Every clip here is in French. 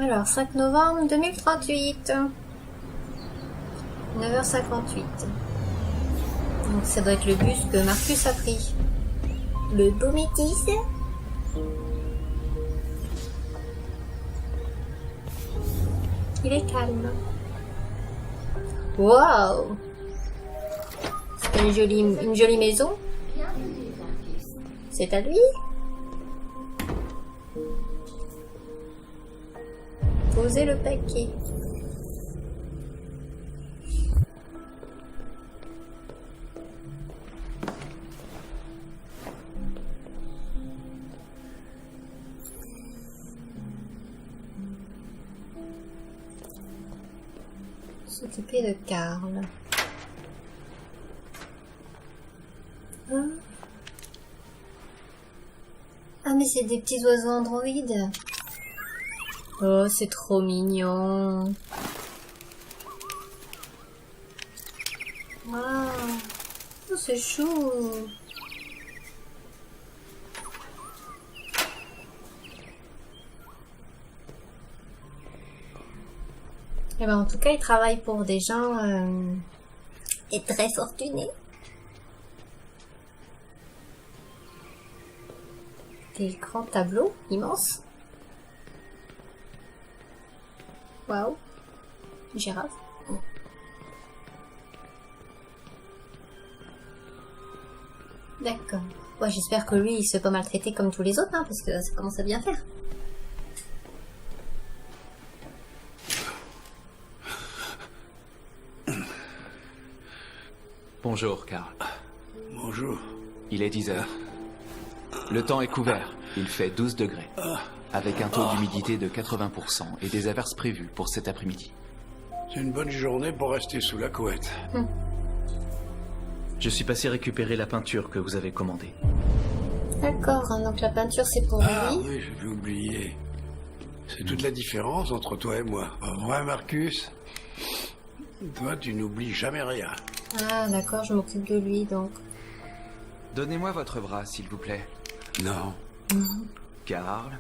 Alors, 5 novembre 2038. 9h58. Donc ça doit être le bus que Marcus a pris. Le beau métis. Il est calme. Waouh! C'est une jolie maison. C'est à lui. Posez le paquet. S'occuper de Karl. Hein? Ah mais c'est des petits oiseaux androïdes. Oh c'est trop mignon. Waouh. Oh c'est chou. Et ben en tout cas, il travaille pour des gens et très fortunés. Des grands tableaux immenses. Waouh. Girafe. D'accord. Ouais, j'espère que lui, il se fait pas maltraiter comme tous les autres, hein, parce que ça commence à bien faire. Bonjour, Karl. Bonjour. Il est 10 heures. Le temps est couvert. Il fait 12 degrés. Avec un taux d'humidité de 80% et des averses prévues pour cet après-midi. C'est une bonne journée pour rester sous la couette. Je suis passé récupérer la peinture que vous avez commandée. D'accord, hein, donc la peinture c'est pour Ah lui. oui, j'avais oublié. C'est toute la différence entre toi et moi. Pas vrai, Marcus? Toi, tu n'oublies jamais rien. Ah d'accord, je m'occupe de lui donc. Donnez-moi votre bras, s'il vous plaît. Non. Karl.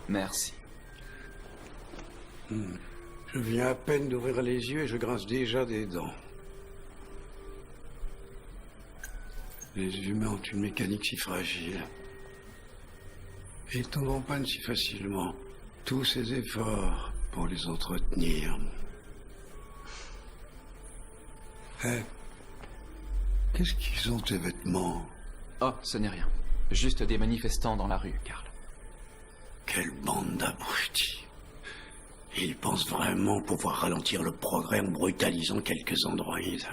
Merci. Je viens à peine d'ouvrir les yeux et je grince déjà des dents. Les humains ont une mécanique si fragile. Et ils tombent en panne si facilement. Tous ces efforts pour les entretenir. Hé, qu'est-ce qu'ils ont tes vêtements? Oh, ce n'est rien. Juste des manifestants dans la rue, Karl. Quelle bande d'abrutis. Ils pensent vraiment pouvoir ralentir le progrès en brutalisant quelques androïdes.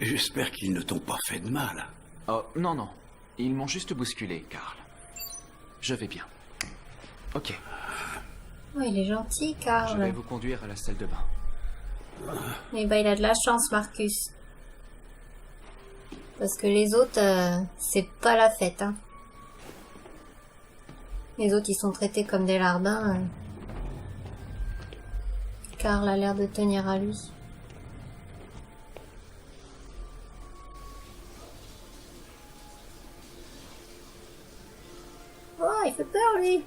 J'espère qu'ils ne t'ont pas fait de mal. Oh, non, non. Ils m'ont juste bousculé, Karl. Je vais bien. Ok, Oh, il est gentil, je Karl. vais vous conduire à la salle de bain. Eh ben, il a de la chance, Marcus. Parce que les autres, c'est pas la fête, hein. Les autres, ils sont traités comme des larbins. Karl a l'air de tenir à lui. Oh, il fait peur, lui.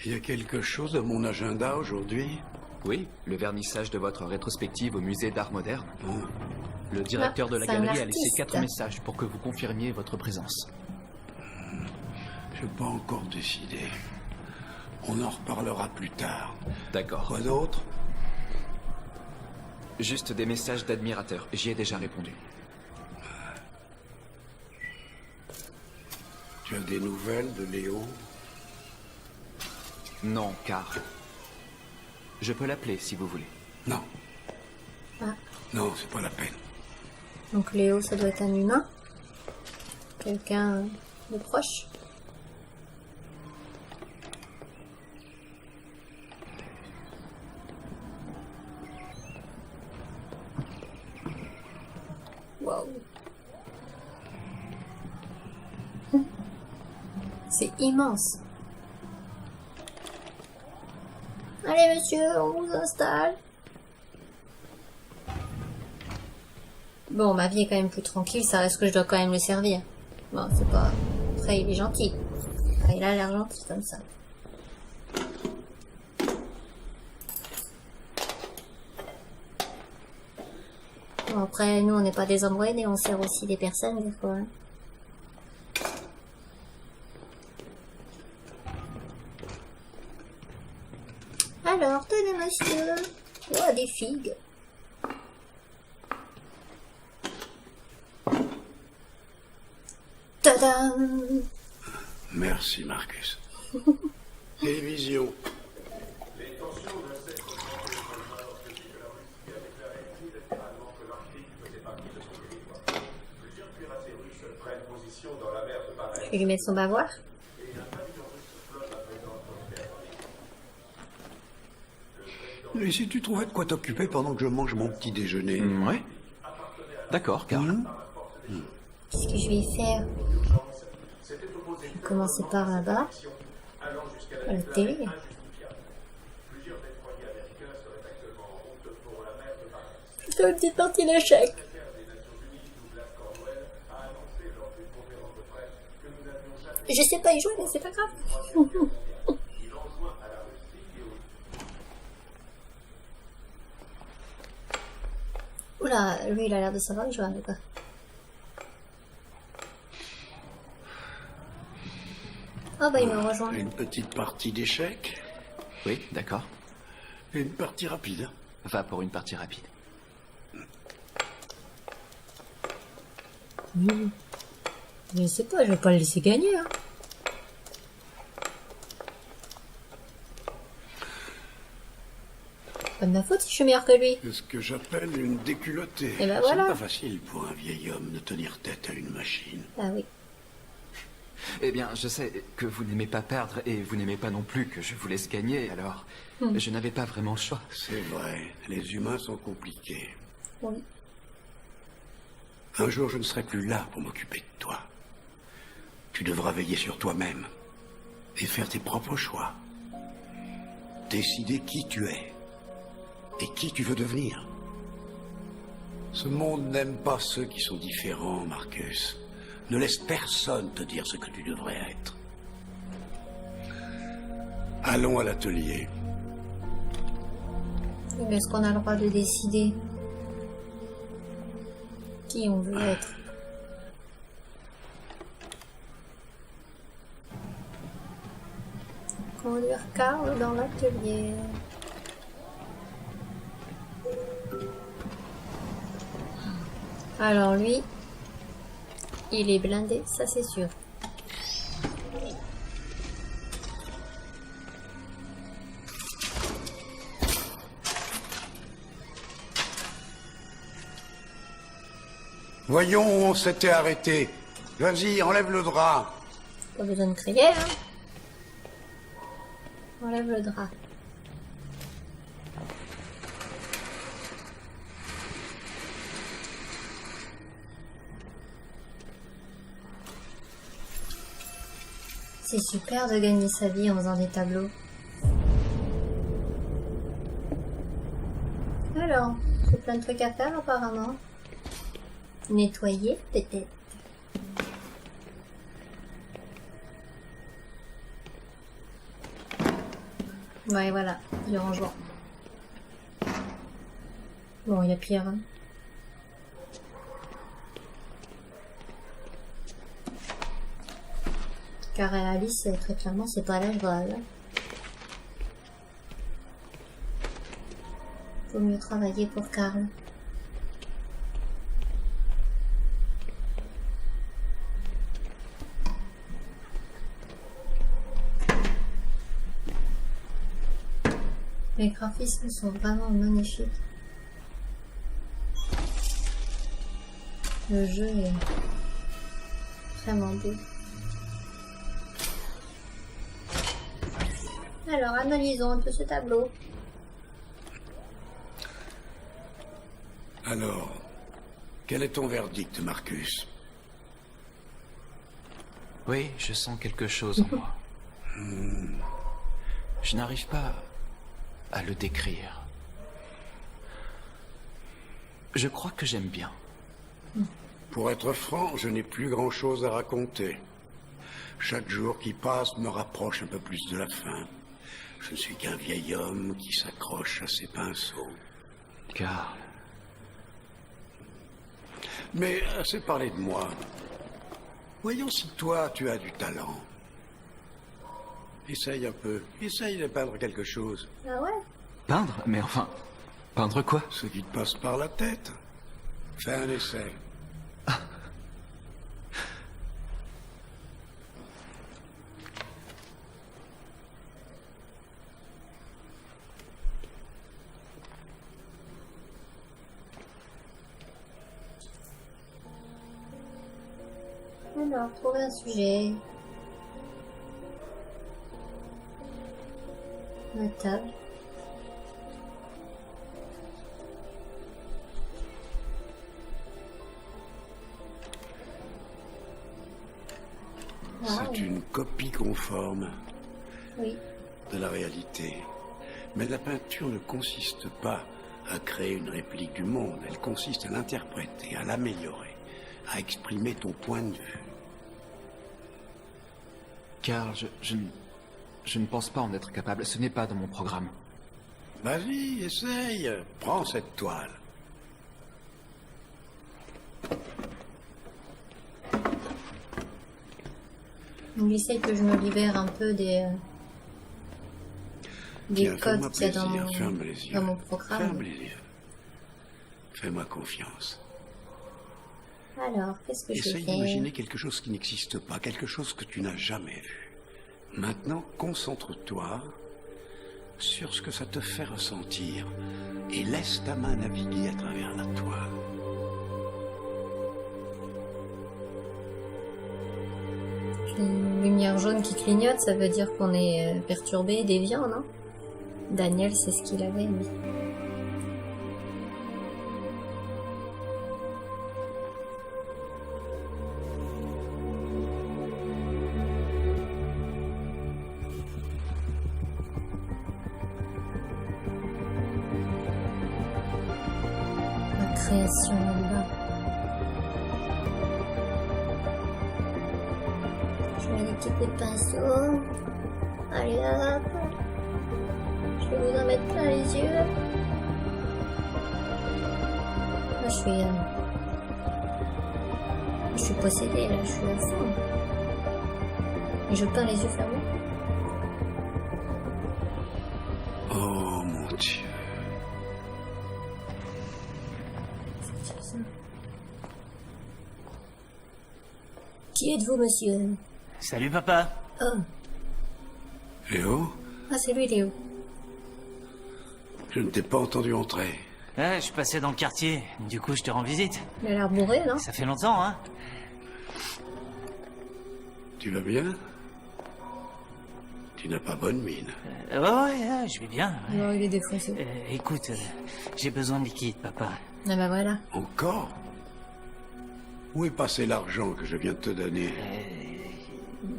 Il y a quelque chose dans mon agenda aujourd'hui? Oui, le vernissage de votre rétrospective au musée d'art moderne. Le directeur de la c'est un galerie a laissé artiste. 4 messages pour que vous confirmiez votre présence. Je n'ai pas encore décidé. On en reparlera plus tard. D'accord. Quoi d'autre? Juste des messages d'admirateurs. J'y ai déjà répondu. Tu as des nouvelles de Léo? Non, Karl. Je peux l'appeler si vous voulez. Non. Ah. Non, c'est pas la peine. Donc Léo, ça doit être un humain. Quelqu'un de proche. Waouh. C'est immense. Allez monsieur, on vous installe. Bon, ma vie est quand même plus tranquille, ça reste que je dois quand même le servir. Bon, c'est pas... Après, il est gentil. Enfin, il a l'air gentil comme ça. Bon, après, nous, on n'est pas des androïdes et on sert aussi des personnes, des fois. Hein. Alors, tenez, monsieur. Oh, des figues. Tadam! Merci, Marcus. Télévision. Je vais lui mettre son bavoir. Et si tu trouvais de quoi t'occuper pendant que je mange mon petit déjeuner? Ouais. D'accord, Karl. Qu'est-ce que je vais faire? Je vais commencer par là-bas. La télé. C'est une petite partie d'échecs. Je sais pas y jouer, mais c'est pas grave. Oula, lui il a l'air de savoir y jouer, quoi. Oh bah il me rejoint. Une petite partie d'échecs. Oui, d'accord. Une partie rapide. Va pour une partie rapide. Je sais pas, je vais pas le laisser gagner. Hein. Pas de ma faute si je suis meilleur que lui. C'est ce que j'appelle une déculottée. Et ben voilà. C'est pas facile pour un vieil homme de tenir tête à une machine. Ah oui. Eh bien, je sais que vous n'aimez pas perdre et vous n'aimez pas non plus que je vous laisse gagner, alors je n'avais pas vraiment le choix. C'est vrai, les humains sont compliqués. Oui. Un jour, je ne serai plus là pour m'occuper de toi. Tu devras veiller sur toi-même et faire tes propres choix. Décider qui tu es et qui tu veux devenir. Ce monde n'aime pas ceux qui sont différents, Marcus. Ne laisse personne te dire ce que tu devrais être. Allons à l'atelier. Mais est-ce qu'on a le droit de décider qui on veut être? Conduire Karl dans l'atelier. Alors lui, il est blindé, ça c'est sûr. Voyons où on s'était arrêté. Vas-y, enlève le drap. Pas besoin de crier, hein. Enlève le drap. C'est super de gagner sa vie en faisant des tableaux. Alors, j'ai plein de trucs à faire apparemment. Nettoyer peut-être. Ouais, voilà, du rangement. Bon, il y a pire. Hein. Car Alice, très clairement, c'est pas l'âge grave. Faut mieux travailler pour Karl. Les graphismes sont vraiment magnifiques. Le jeu est vraiment beau. Alors, analysons un peu ce tableau. Alors, Quel est ton verdict, Marcus? Oui, je sens quelque chose en moi. Je n'arrive pas à le décrire. Je crois que j'aime bien. Pour être franc, je n'ai plus grand-chose à raconter. Chaque jour qui passe me rapproche un peu plus de la fin. Je ne suis qu'un vieil homme qui s'accroche à ses pinceaux. Car Mais assez parlé de moi. Voyons si toi, tu as du talent. Essaye un peu. Essaye de peindre quelque chose. Ah ouais? peindre? Mais enfin, peindre quoi? Ce qui te passe par la tête. Fais un essai. Alors, trouver un sujet. La table. Ah, C'est une copie conforme oui. de la réalité. Mais la peinture ne consiste pas à créer une réplique du monde. Elle consiste à l'interpréter, à l'améliorer, à exprimer ton point de vue. Car je ne pense pas en être capable. Ce n'est pas dans mon programme. Vas-y, essaye. Prends cette toile. Il essaye que je me libère un peu des Tiens, codes fais-moi qu'il y a dans plaisir, mon, ferme les yeux. dans mon programme. Ferme les yeux. Fais-moi confiance. Alors, qu'est-ce que je Essaye fais? d'imaginer quelque chose qui n'existe pas, quelque chose que tu n'as jamais vu. Maintenant, concentre-toi sur ce que ça te fait ressentir et laisse ta main naviguer à travers la toile. Une lumière jaune qui clignote, ça veut dire qu'on est perturbé, déviant, non? Daniel, c'est ce qu'il avait, lui. La création là-bas. Je mets des petits coups de pinceau. Allez hop. Je vais vous en mettre plein les yeux. Là, je suis possédée, là, je suis à fond. Et je peins les yeux fermés. Oh mon Dieu. C'est ça. Qui êtes-vous, monsieur? Salut papa. Oh, Léo, ah, c'est lui, Léo. je ne t'ai pas entendu entrer. Je passais dans le quartier, du coup je te rends visite. Il a l'air bourré, non? Ça fait longtemps, hein? Tu vas bien? Tu n'as pas bonne mine. Ouais, je vais bien. ouais. Non, il est défoncé. Écoute, j'ai besoin de liquide, papa. Ah bah voilà. Encore? Où est passé l'argent que je viens de te donner?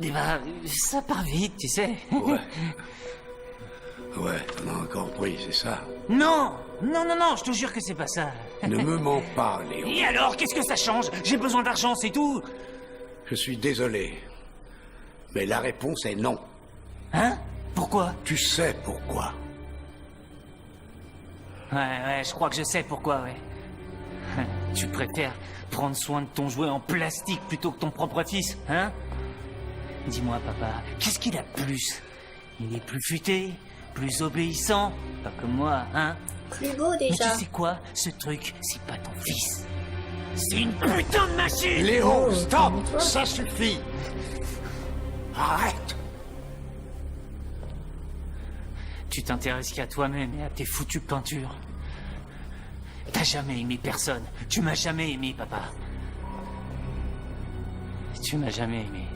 Eh ben, ça part vite, tu sais. Ouais. Ouais, t'en as encore pris, c'est ça? Non, je te jure que c'est pas ça. Ne me mens pas, Léo. Et alors, qu'est-ce que ça change? J'ai besoin d'argent, c'est tout. Je suis désolé. Mais la réponse est non. Hein? Pourquoi? Tu sais pourquoi. Ouais, je crois que je sais pourquoi, ouais. Tu préfères prendre soin de ton jouet en plastique plutôt que ton propre fils, hein? Dis-moi, papa, qu'est-ce qu'il a de plus? Il est plus futé, plus obéissant, pas comme moi, hein? Plus beau Mais déjà. tu sais quoi? Ce truc, c'est pas ton fils. C'est une putain de machine! Léo, Oh, stop! calme-toi. Ça suffit! Arrête! Tu t'intéresses qu'à toi-même et à tes foutues peintures. T'as jamais aimé personne. Tu m'as jamais aimé, papa. Tu m'as jamais aimé.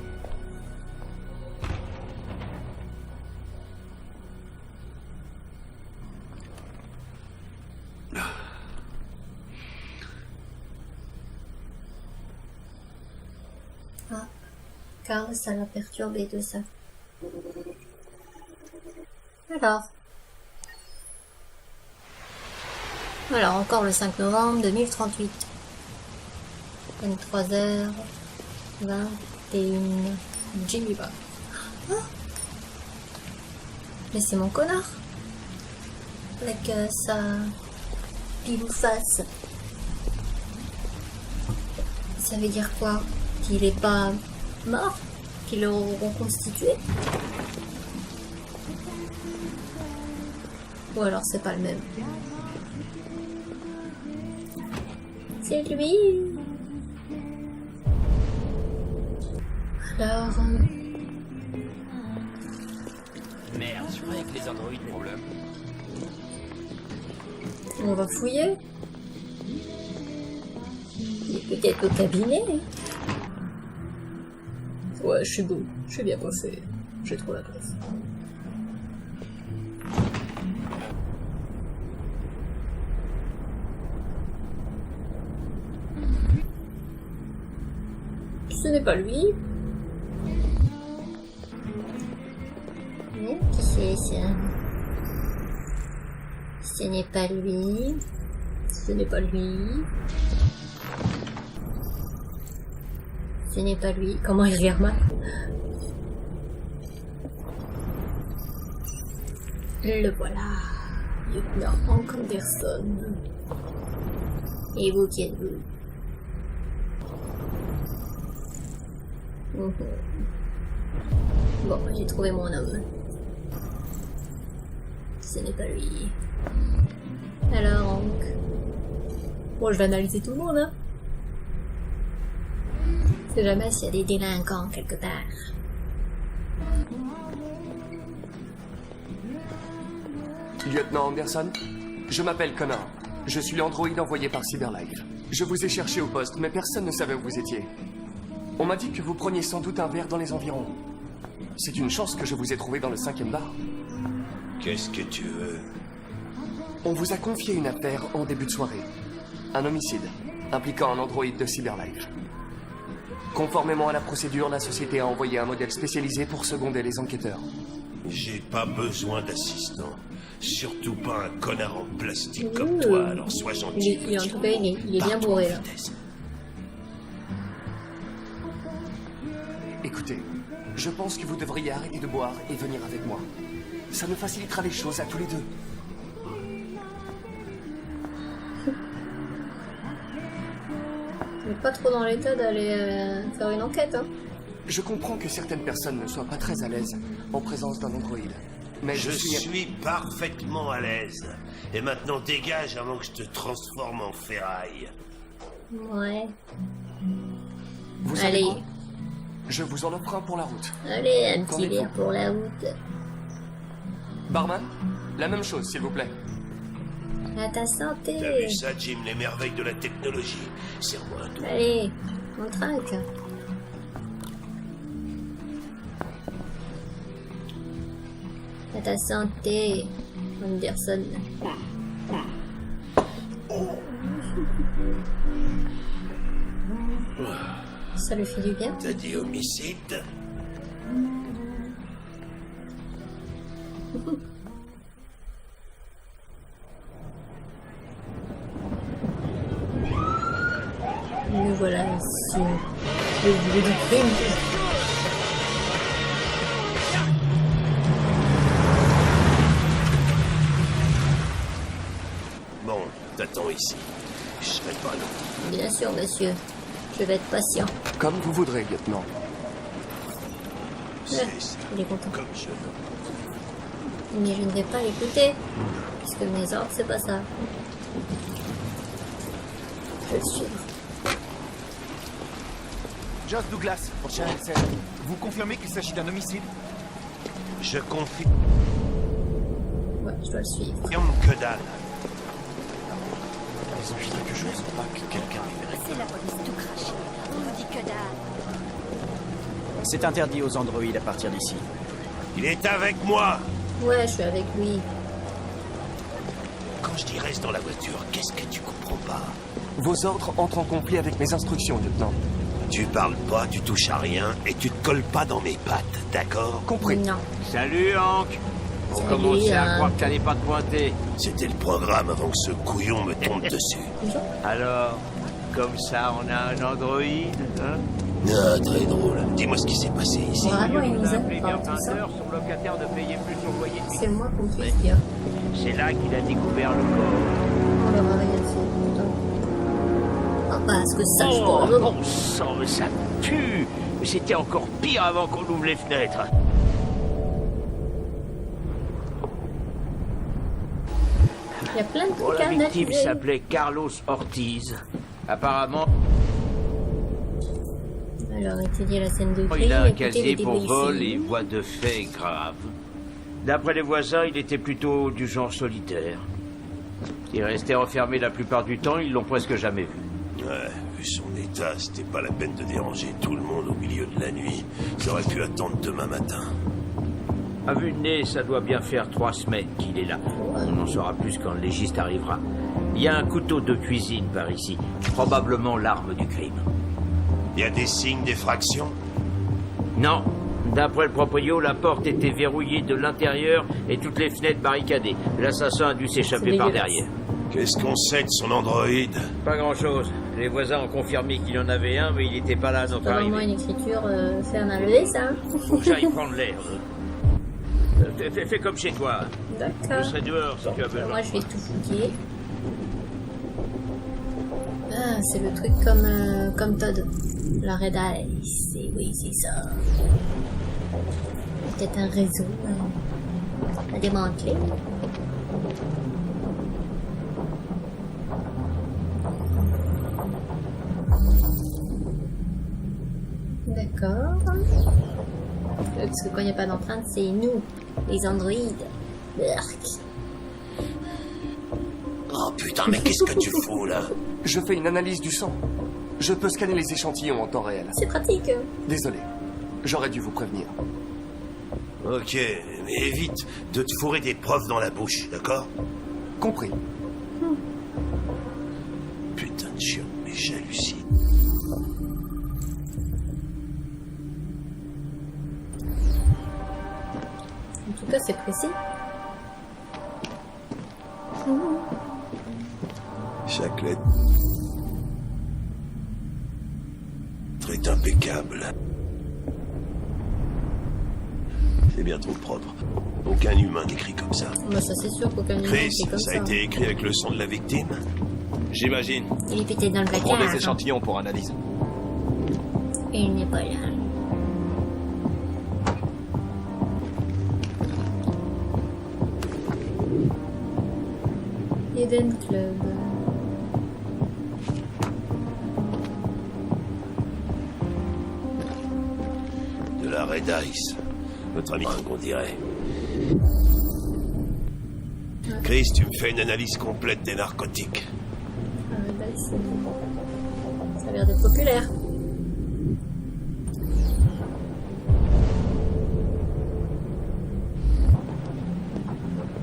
Car ça l'a perturbé de ça. Alors encore le 5 novembre 2038. 23h21. Jimmy Bar. Oh, mais c'est mon connard. Avec sa pilou face. Ça veut dire quoi? Qu'il est pas mort? Qu'ils l'ont reconstitué? Ou alors c'est pas le même. C'est lui. Alors... Merde, je croyais que les androïdes... Problème. On va fouiller. Il est peut-être au cabinet. Ouais, je suis beau. Je suis bien coiffé. J'ai trop la classe. Ce n'est pas lui. Mais qui c'est ça? Ce n'est pas lui. Ce n'est pas lui. Ce n'est pas lui. Comment il regarde mal? Le voilà. Lieutenant Hank Anderson. Et vous qui êtes-vous? Bon, j'ai trouvé mon homme. Ce n'est pas lui. Alors, Hank. Bon, je vais analyser tout le monde, hein. C'est jamais s'il y a des délinquants quelque part. Lieutenant Anderson, je m'appelle Connor. Je suis l'androïde envoyé par Cyberlife. Je vous ai cherché au poste, mais personne ne savait où vous étiez. On m'a dit que vous preniez sans doute un verre dans les environs. C'est une chance que je vous ai trouvé dans le 5e bar. Qu'est-ce que tu veux? On vous a confié une affaire en début de soirée. Un homicide, impliquant un androïde de Cyberlife. Conformément à la procédure, la société a envoyé un modèle spécialisé pour seconder les enquêteurs. J'ai pas besoin d'assistant. Surtout pas un connard en plastique comme toi, alors sois gentil. En tout cas, il est bien bourré, là. Écoutez, je pense que vous devriez arrêter de boire et venir avec moi. Ça nous facilitera les choses à tous les deux. On n'est pas trop dans l'état d'aller faire une enquête, hein. Je comprends que certaines personnes ne soient pas très à l'aise en présence d'un androïde. Mais Je suis parfaitement à l'aise. Et maintenant dégage avant que je te transforme en ferraille. Ouais. Vous savez Allez. quoi? Je vous en offre un pour la route. Allez, un Qu'en petit êtes-vous? verre pour la route. Barman, la même chose, s'il vous plaît. À ta santé. T'as vu ça, Jim, les merveilles de la technologie? Serre-moi un doigt. Allez, on trinque. À ta santé, Anderson. Ça lui fait du bien. T'as dit homicide? Nous voilà ici. Le lieu du crime. Bon, t'attends ici. Je serai pas long. Bien sûr, monsieur. Je vais être patient. Comme vous voudrez, lieutenant. C'est ça, Il est content. comme je veux. Mais je ne vais pas l'écouter. Puisque mes ordres, c'est pas ça. Je vais le suivre. Josh Douglas, prochain LCL. Vous confirmez qu'il s'agit d'un homicide? Je confirme Ouais, je dois le suivre. que dalle. Ils ont fait quelque chose, pas que quelqu'un est C'est la police tout craché. On nous dit que dalle. C'est interdit aux androïdes à partir d'ici. Il est avec moi. Ouais, je suis avec lui. Quand je dis reste dans la voiture, qu'est-ce que tu comprends pas? Vos ordres entrent en conflit avec mes instructions, lieutenant. Tu parles pas, tu touches à rien et tu te colles pas dans mes pattes, d'accord? Compris. Non. Salut, Hank. On Salut, commençait à Hank. croire que t'allais pas te pointer. C'était le programme avant que ce couillon me tombe dessus. Alors, comme ça, on a un androïde, hein? Ah, très drôle. Dis-moi ce qui s'est passé ici. Vraiment, il nous a aime appelé pas vers tout ça. 20h, son locataire ne payait plus son loyer. C'est moi qu'on puisse dire. C'est là qu'il a découvert le corps. On le réveille assez. Ah, parce que ça, je Oh, dois- bon sang, mais ça pue. C'était encore pire avant qu'on ouvre les fenêtres. Il y a plein de Bon, trucs la à victime analyser. s'appelait Carlos Ortiz. Apparemment, Alors, étudier la scène de crime, il a un écouter les casier pour débris vol ici. et voies de fait graves. D'après les voisins, il était plutôt du genre solitaire. Il restait enfermé la plupart du temps, ils l'ont presque jamais vu. Ouais, vu son état, c'était pas la peine de déranger tout le monde au milieu de la nuit. Ça aurait pu attendre demain matin. À vue de nez, ça doit bien faire 3 semaines qu'il est là. On en saura plus quand le légiste arrivera. Il y a un couteau de cuisine par ici, probablement l'arme du crime. Il y a des signes d'effraction? Non, d'après le proprio, la porte était verrouillée de l'intérieur et toutes les fenêtres barricadées. L'assassin a dû s'échapper C'est par dégueulasse. derrière. Qu'est-ce qu'on sait de son androïde? Pas grand-chose. Les voisins ont confirmé qu'il en avait un, mais il n'était pas là à notre C'est vraiment arrivée. une écriture faire un levé, ça. Faut que j'aille prendre l'air. Fais comme chez toi. Je D'accord. serai dehors si tu as besoin. Moi, je vais tout fouiller. Ah, c'est le truc comme Todd. La Red Eye. Oui, c'est ça. Peut-être un réseau à démanteler. D'accord. Parce que quand il n'y a pas d'empreinte, c'est nous, les androïdes. Berk. Oh putain, mais qu'est-ce que tu fous là? Je fais une analyse du sang. Je peux scanner les échantillons en temps réel. C'est pratique. Désolé. J'aurais dû vous prévenir. Ok, mais évite de te fourrer des preuves dans la bouche, d'accord? Compris. Putain de chien, mais j'hallucine. En tout cas, c'est précis. Chaque lettre est impeccable. C'est bien trop propre. Aucun humain n'écrit comme ça. Bah, ça, c'est sûr qu'aucun humain Chris, fait comme ça ça. a été écrit avec le sang de la victime? J'imagine. Il est pété dans le Prends placard. des échantillons pour analyse. Et il n'est pas là. Eden Club. De la Red Ice. Notre ami, on dirait. Chris, tu me fais une analyse complète des narcotiques. Ah, bah, ça a l'air d'être populaire.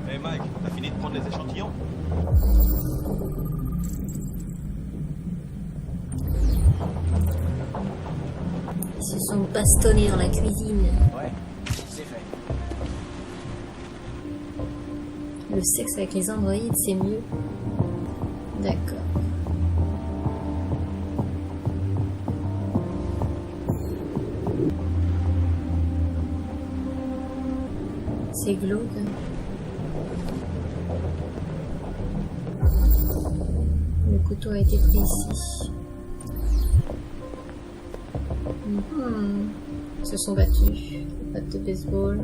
Hey Mike, t'as fini de prendre les échantillons? Ils se sont bastonnés dans la cuisine. Ouais, c'est fait. Le sexe avec les androïdes, c'est mieux. D'accord. C'est glauque. Le couteau a été pris ici. Ils se sont battus. Patte de baseball.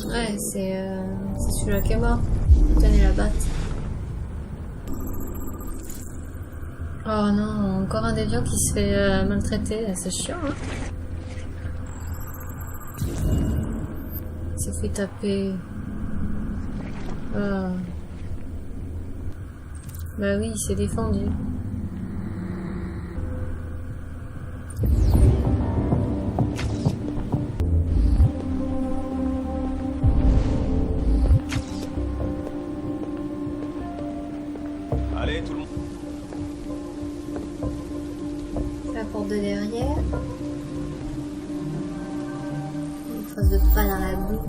Ouais, c'est celui-là qui est mort. Tenez la batte. Oh non, encore un déviant qui se fait maltraiter. C'est chiant, hein. Il s'est fait taper. Ah. Bah oui, il s'est défendu. Une trace de pas dans la boue.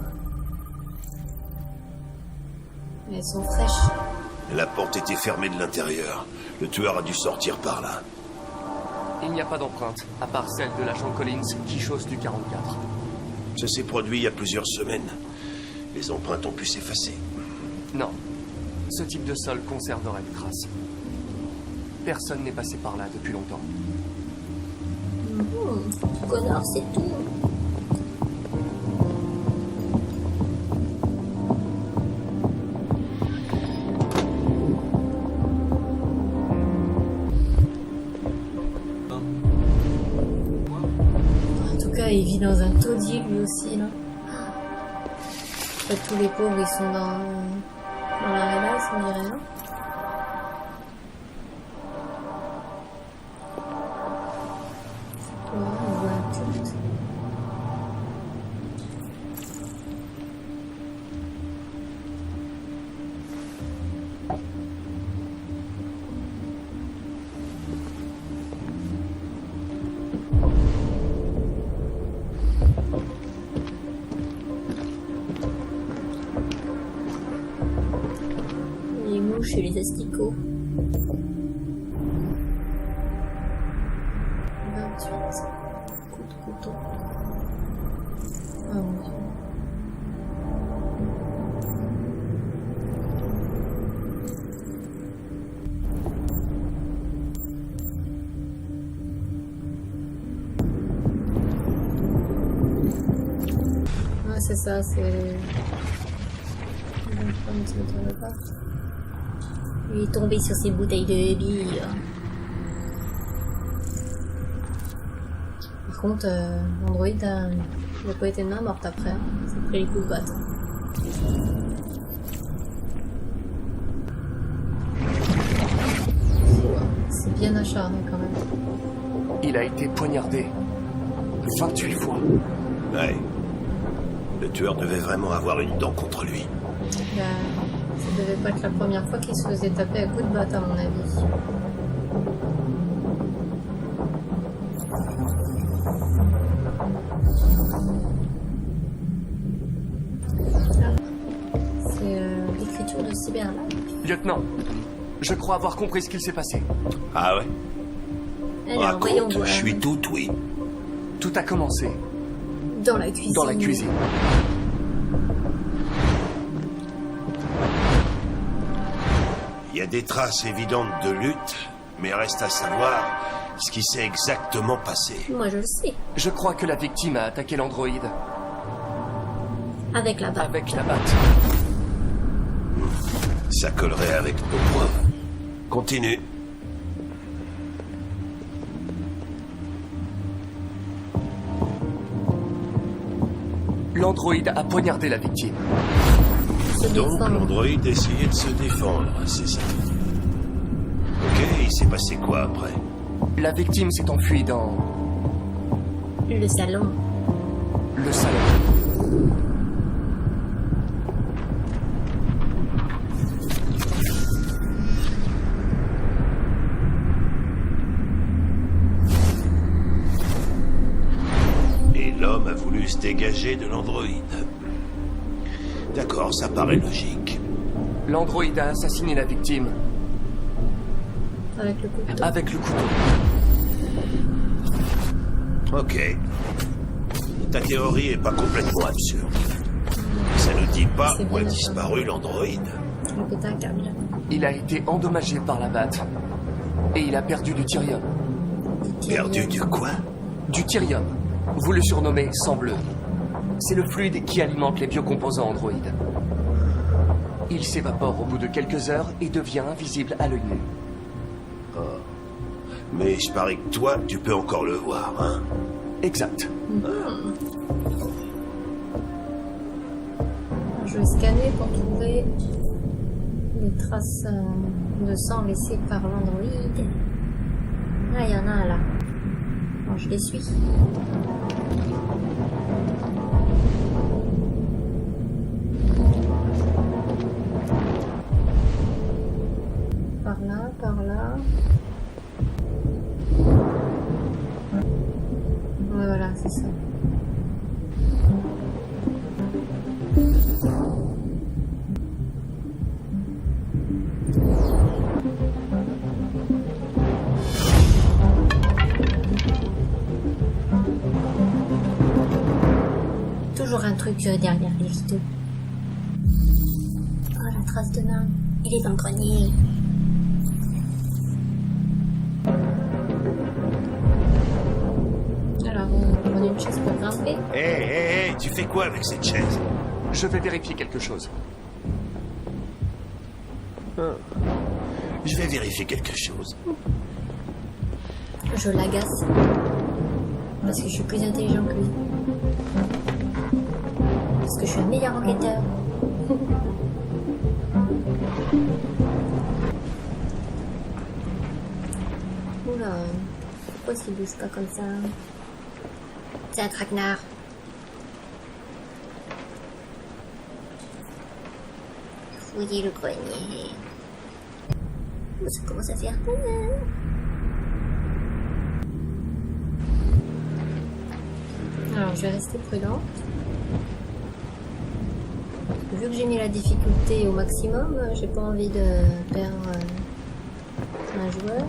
Elles sont fraîches. La porte était fermée de l'intérieur. Le tueur a dû sortir par là. Il n'y a pas d'empreinte, à part celle de l'agent Collins qui chausse du 44. Ça s'est produit il y a plusieurs semaines. Les empreintes ont pu s'effacer. Non. Ce type de sol conserverait des traces. Personne n'est passé par là depuis longtemps. Connard, c'est tout. En tout cas, il vit dans un taudis lui aussi là. En fait, tous les pauvres ils sont dans la rédasse, on dirait là. Ouais, on voit un culte. Les mouches et les asticots. 28 coups de couteau. Oh mon dieu. Ouais, c'est ça, c'est... Il est tombé sur ses bouteilles de bière. Par contre, Android il a pas été main morte après. Hein. C'est pris les coups de batte. C'est bien acharné quand même. Il a été poignardé 28 fois. Ouais. Le tueur devait vraiment avoir une dent contre lui. Ça devait pas être la première fois qu'il se faisait taper à coups de batte à mon avis. C'est l'écriture de Cyberlife. Lieutenant, je crois avoir compris ce qu'il s'est passé. Ah ouais? Alors, voyons Raconte, voir. je suis tout oui. Tout a commencé Dans la cuisine. dans la cuisine. Il y a des traces évidentes de lutte, mais reste à savoir ce qui s'est exactement passé. Moi je le sais. Je crois que la victime a attaqué l'androïde Avec la batte. avec la batte. Ça collerait avec nos preuves. Continue. L'androïde a poignardé la victime. Se Donc défendre. l'androïde essayait de se défendre, c'est ça. Ok, il s'est passé quoi après? La victime s'est enfuie dans Le salon. le salon. Et l'homme a voulu se dégager de l'androïde. D'accord, ça paraît logique. L'androïde a assassiné la victime Avec le couteau. avec le couteau. Ok. Ta théorie est pas complètement absurde. Ça ne dit pas C'est où a bien disparu l'androïde. Il a pété un câble. Il a été endommagé par la batte. Et il a perdu du Tyrium. Perdu du quoi? Du Tyrium. Vous le surnommez sang bleu. C'est le fluide qui alimente les biocomposants androïdes. Il s'évapore au bout de quelques heures et devient invisible à l'œil nu. Mais je parie que toi, tu peux encore le voir, hein? Exact. Je vais scanner pour trouver les traces de sang laissées par l'androïde. Ah, il y en a un là. Bon, je les suis. Par là, par là. Ouais, voilà, c'est ça. Toujours un truc derrière les rideaux. Oh, la trace de main. Il est dans le grenier. Alors, on prend une chaise pour grimper. Hé, tu fais quoi avec cette chaise? Je vais vérifier quelque chose. Je vais vérifier quelque chose. Je l'agace. Parce que je suis plus intelligent que lui. Parce que je suis un meilleur enquêteur. Oula, pourquoi s'il bouge pas comme ça? C'est un traquenard. Fouiller le grenier. Oh, ça commence à faire peur. Alors, je vais rester prudente. Vu que j'ai mis la difficulté au maximum, j'ai pas envie de perdre un joueur.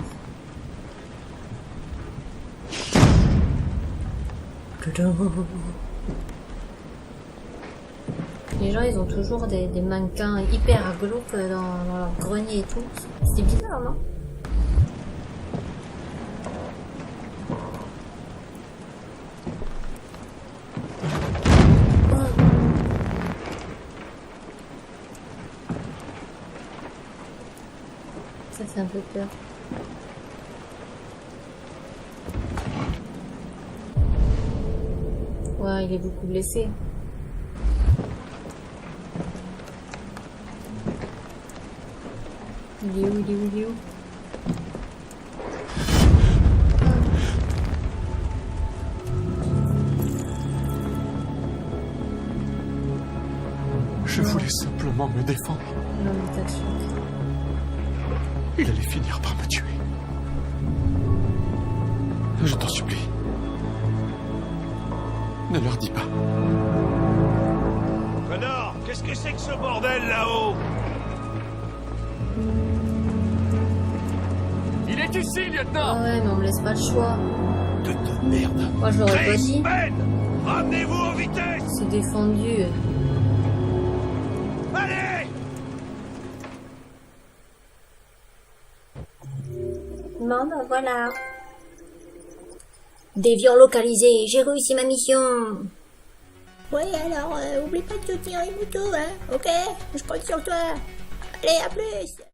Les gens, ils ont toujours des mannequins hyper glauques dans leur grenier et tout. C'est bizarre, non? Ça fait un peu peur. Ouais, il est beaucoup blessé. Il est où? Il est où? Il est où? Je voulais simplement me défendre. Non, mais t'as sûr. Il allait finir par me tuer. Je t'en supplie. Ne leur dis pas. Connor, qu'est-ce que c'est que ce bordel là-haut? Il est ici, Ah lieutenant! ouais, mais on me laisse pas le choix. De merde. Moi, je l'aurais pas dit. Ben, ramenez-vous en vitesse. C'est défendu. Allez! Bon, bah voilà. Déviant localisé, j'ai réussi ma mission. Ouais, alors, oublie pas de soutenir les motos, hein, ok? Je compte sur toi. Allez, à plus!